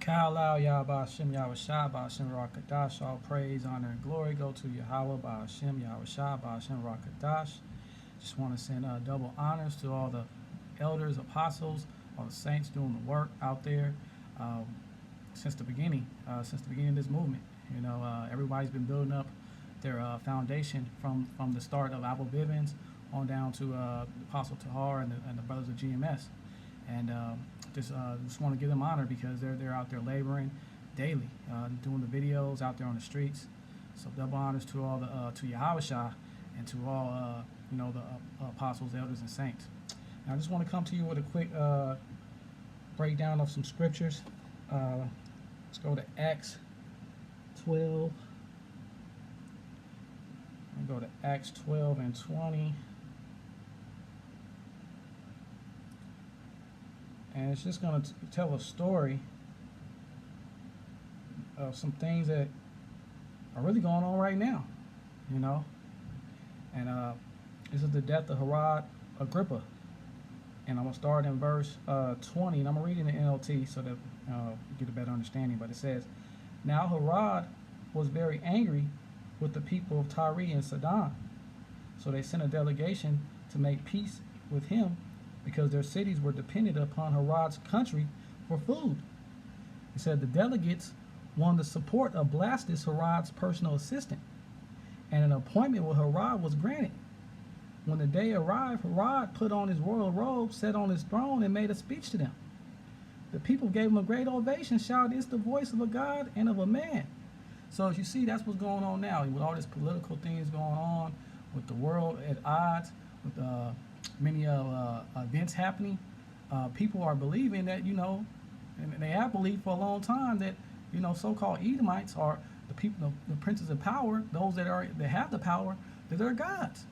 Ka'alau Yahweh Hashem Yahweh Shah Hashem Rakadash. All praise, honor, and glory go to Yahweh Hashem Yahweh Shah Hashem Rakadash. Just want to send double honors to all the elders, apostles, all the saints doing the work out there since the beginning of this movement. You know, everybody's been building up their foundation from the start of Abel Bivens on down to Apostle Tahar and the brothers of GMS. And just want to give them honor because they're out there laboring daily, doing the videos out there on the streets. So double honors to all the to Yahweh Shah and to all the apostles, elders, and saints. Now I just want to come to you with a quick breakdown of some scriptures. Let's go to Acts 12. And go to Acts 12 and 20. And it's just going to tell a story of some things that are really going on right now, you know. And this is the death of Herod Agrippa. And I'm going to start in verse 20. And I'm going to read it in the NLT so that you get a better understanding. But it says, "Now Herod was very angry with the people of Tyre and Sidon. So they sent a delegation to make peace with him, because their cities were dependent upon Herod's country for food." He said the delegates won the support of Blastus, Herod's personal assistant, and an appointment with Herod was granted. When the day arrived, Herod put on his royal robe, sat on his throne, and made a speech to them. The people gave him a great ovation, shouting, "It's the voice of a God and of a man." So as you see, that's what's going on now with all these political things going on, with the world at odds, with many events happening. People are believing that, and they have believed for a long time that, so-called Edomites are the people, the princes of power, those that have the power, that they're gods.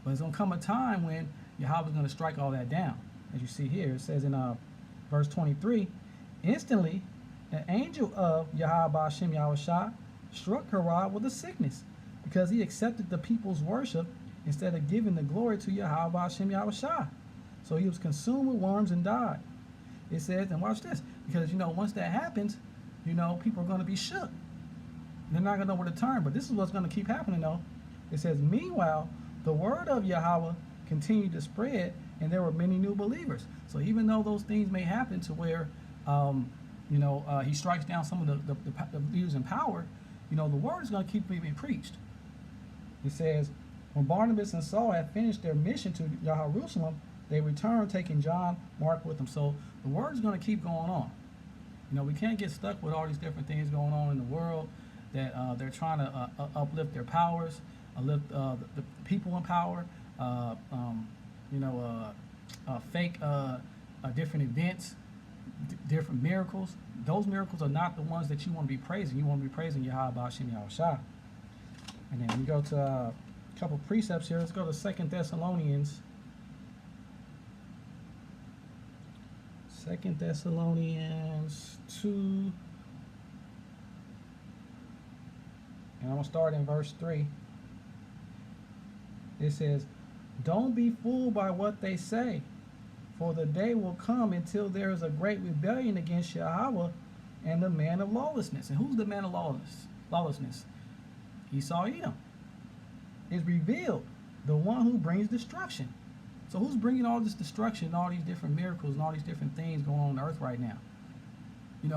But it's going to come a time when Yahweh is going to strike all that down. As you see here, it says in verse 23, "Instantly, an angel of Yahweh Hashem Yahweh Shah struck Herod with a sickness, because he accepted the people's worship instead of giving the glory to Yahweh Hashem Yahweh Shah. So he was consumed with worms and died." It says, and watch this, because once that happens, people are going to be shook. They're not going to know where to turn. But this is what's going to keep happening, though. It says, "Meanwhile, the word of Yahweh continued to spread, and there were many new believers." So even though those things may happen to where, he strikes down some of the leaders in power, the word is going to keep being preached. It says, "When Barnabas and Saul had finished their mission to Jerusalem, they returned, taking John Mark with them." So the word is going to keep going on. We can't get stuck with all these different things going on in the world that they're trying to uplift their powers, uplift the people in power, fake different events, different miracles. Those miracles are not the ones that you want to be praising. You want to be praising Yahweh Hashem Yahweh Shah. And then we go to a couple precepts here. Let's go to 2 Thessalonians. 2 Thessalonians 2. And I'm going to start in verse 3. It says, "Don't be fooled by what they say, for the day will come until there is a great rebellion against Yahweh and the man of lawlessness." And who's the man of lawlessness? Esau Edom. Is revealed, the one who brings destruction. So who's bringing all this destruction, all these different miracles, and all these different things going on the earth right now? A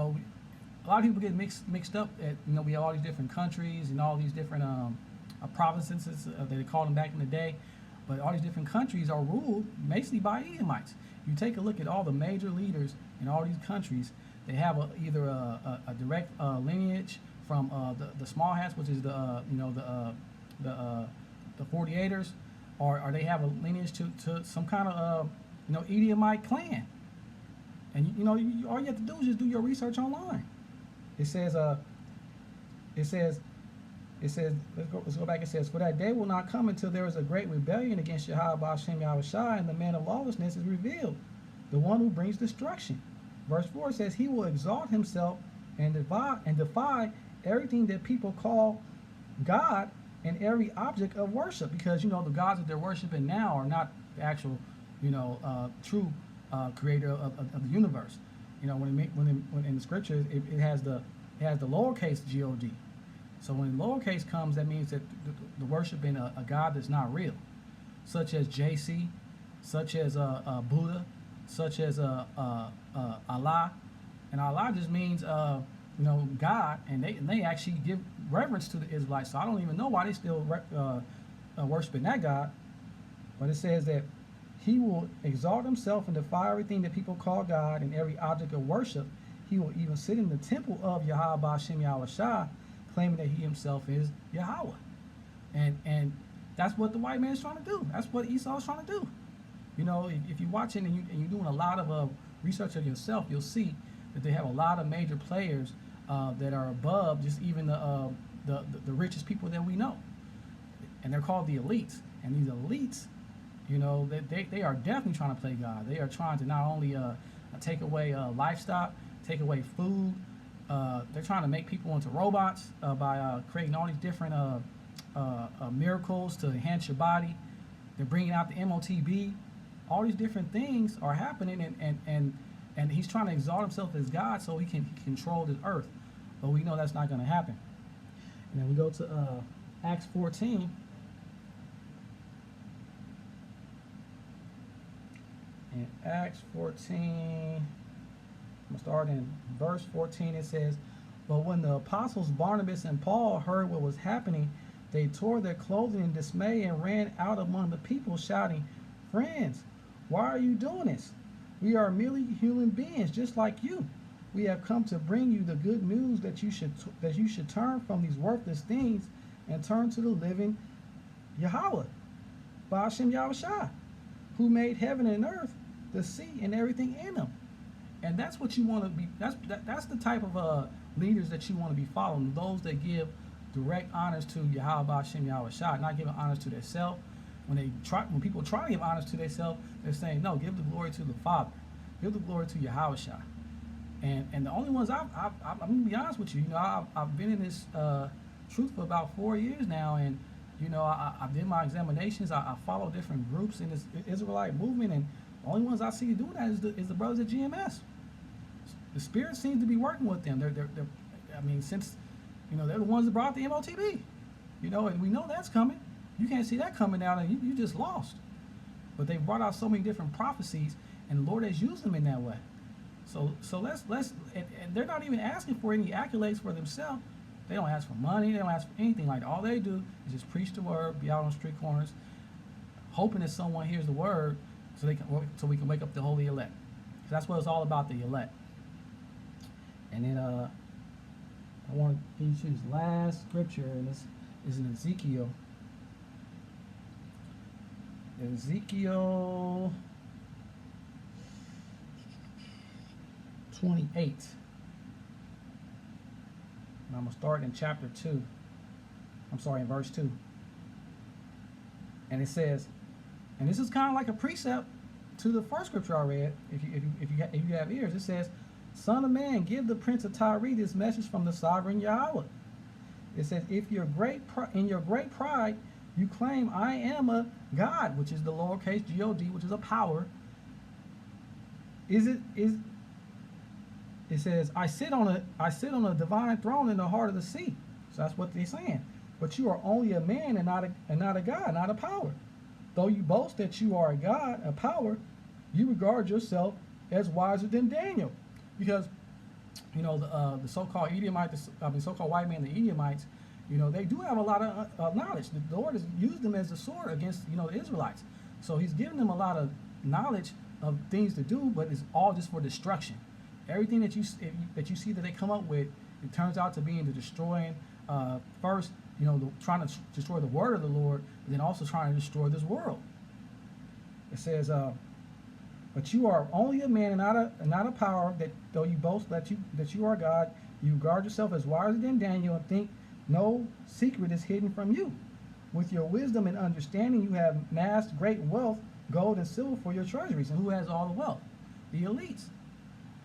lot of people get mixed up at, we have all these different countries and all these different provinces that they called them back in the day. But all these different countries are ruled basically by Edomites. You take a look at all the major leaders in all these countries. They have either a direct lineage from the small hats, which is the 48ers, or they have a lineage to some kind of Edomite clan. And all you have to do is just do your research online. It says let's go back. It says, "For that day will not come until there is a great rebellion against Yahweh Hashem Yahweh Shah, and the man of lawlessness is revealed, the one who brings destruction." Verse 4 says, "He will exalt himself and defy everything that people call God and every object of worship." Because the gods that they're worshiping now are not the actual true creator of the universe. You know, when in the scriptures it has the lowercase God. So when lowercase comes, that means that the worshiping a God that's not real, such as JC, such as Buddha, such as Allah, and Allah just means God, and they actually give reverence to the Israelites. So I don't even know why they still worshiping that God, but it says that he will exalt himself and defy everything that people call God and every object of worship. He will even sit in the temple of Yahweh Ba'Shem Yahweh Shah, claiming that he himself is Yahweh. And that's what the white man is trying to do. That's what Esau is trying to do. You know, if you're watching and you're doing a lot of research of yourself, you'll see that they have a lot of major players that are above just even the richest people that we know. And they're called the elites. And these elites, you know, they are definitely trying to play God. They are trying to not only take away livestock, take away food. They're trying to make people into robots by creating all these different miracles to enhance your body. They're bringing out the MOTB. All these different things are happening, and he's trying to exalt himself as God so he can control this earth. But we know that's not going to happen. And then we go to Acts 14. In Acts 14, I'm going to start in verse 14. It says, "But when the apostles Barnabas and Paul heard what was happening, they tore their clothing in dismay and ran out among the people shouting, 'Friends, why are you doing this? We are merely human beings just like you. We have come to bring you the good news that you should turn from these worthless things and turn to the living Yahweh, Ba'Shem Yahweh Shah, who made heaven and earth, the sea, and everything in them.'" And that's what you want to be. That's the type of leaders that you want to be following. Those that give direct honors to Yahweh Ba'Shem Yahweh Shah, not giving honors to themselves. When people try to give honors to themselves, they're saying, no, give the glory to the Father, give the glory to Yahweh Shah. And the only ones I'm gonna be honest with you. You know, I've been in this truth for about 4 years now, and you know, I did my examinations. I follow different groups in this Israelite movement, and the only ones I see doing that is the brothers at GMS. The Spirit seems to be working with them. They're I mean, since you know, they're the ones that brought the MOTB. You know, and we know that's coming. You can't see that coming down, and you just lost. But they brought out so many different prophecies, and the Lord has used them in that way. So let's and they're not even asking for any accolades for themselves. They don't ask for money. They don't ask for anything like that. All they do is just preach the word, be out on street corners, hoping that someone hears the word, so we can wake up the holy elect. That's what it's all about, the elect. And then I want to give you this last scripture, and this is in Ezekiel. Ezekiel 28. And I'm going to start in chapter 2. I'm sorry, in verse 2. And it says, and this is kind of like a precept to the first scripture I read. If you have ears, it says, "Son of man, give the prince of Tyre this message from the sovereign Yahweh." It says, "If in your great pride you claim I am a God," which is the lowercase God, which is a power. It says, I sit on a divine throne in the heart of the sea. So that's what they're saying. "But you are only a man and not a God, not a power. Though you boast that you are a God, a power, you regard yourself as wiser than Daniel." Because, you know, the so-called Edomites, so-called white men, the Edomites, you know, they do have a lot of knowledge. The Lord has used them as a sword against, you know, the Israelites. So he's given them a lot of knowledge of things to do, but it's all just for destruction. Everything that you see that they come up with, it turns out to be in the destroying, first, you know, trying to destroy the word of the Lord, and then also trying to destroy this world. It says, "But you are only a man and not a power, that though you boast that you are God, you regard yourself as wiser than Daniel and think no secret is hidden from you. With your wisdom and understanding you have amassed great wealth, gold and silver for your treasuries." And who has all the wealth? The elites.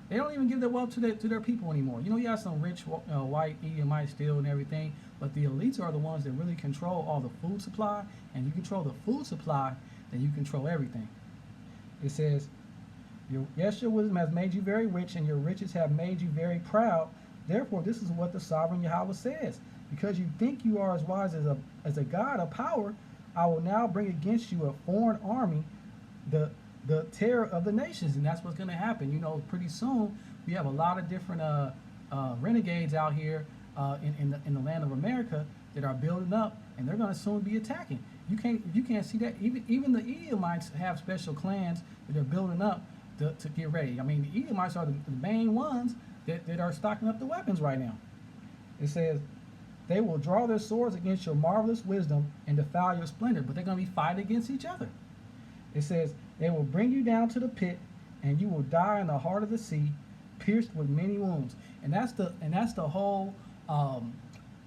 They don't even give their wealth to their people anymore. You know, you have some rich white Edomites still and everything, but the elites are the ones that really control all the food supply, and you control the food supply, then you control everything. It says, Yes, your wisdom has made you very rich, and your riches have made you very proud. Therefore, this is what the sovereign Yahweh says: because you think you are as wise as a God of power, I will now bring against you a foreign army, the the terror of the nations, and that's what's going to happen. Pretty soon we have a lot of different renegades out here in the land of America that are building up, and they're going to soon be attacking. You can't see that. Even the Edomites have special clans that are building up to get ready. I mean, the Edomites are the main ones that are stocking up the weapons right now. It says, they will draw their swords against your marvelous wisdom and defile your splendor, but they're going to be fighting against each other. It says, they will bring you down to the pit, and you will die in the heart of the sea, pierced with many wounds. And that's the whole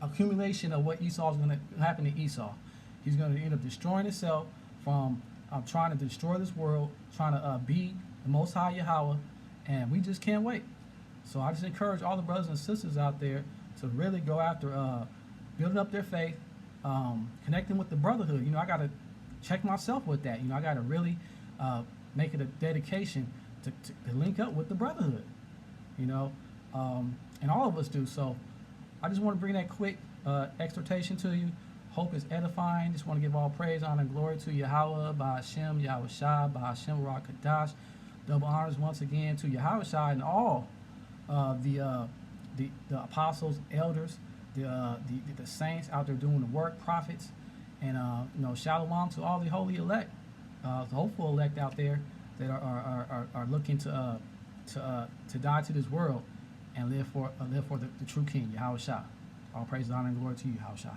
accumulation of what Esau is going to happen to Esau. He's going to end up destroying himself from trying to destroy this world, trying to beat the Most High Yahweh, and we just can't wait. So I just encourage all the brothers and sisters out there to really go after building up their faith, connecting with the brotherhood. I got to check myself with that. I got to really make it a dedication to link up with the brotherhood, and all of us do. So I just want to bring that quick exhortation to you. Hope is edifying. Just want to give all praise, honor, and glory to Yahweh, by Hashem, Yahweh Shai, by Hashem, Ruach Kadash. Double honors once again to Yahweh Shai and all the apostles, elders, the saints out there doing the work, prophets, and shalom to all the holy elect, the hopeful elect out there that are looking to die to this world and live for the true King, Yahweh Shai. All praise, honor, and glory to you, Yahweh Shai.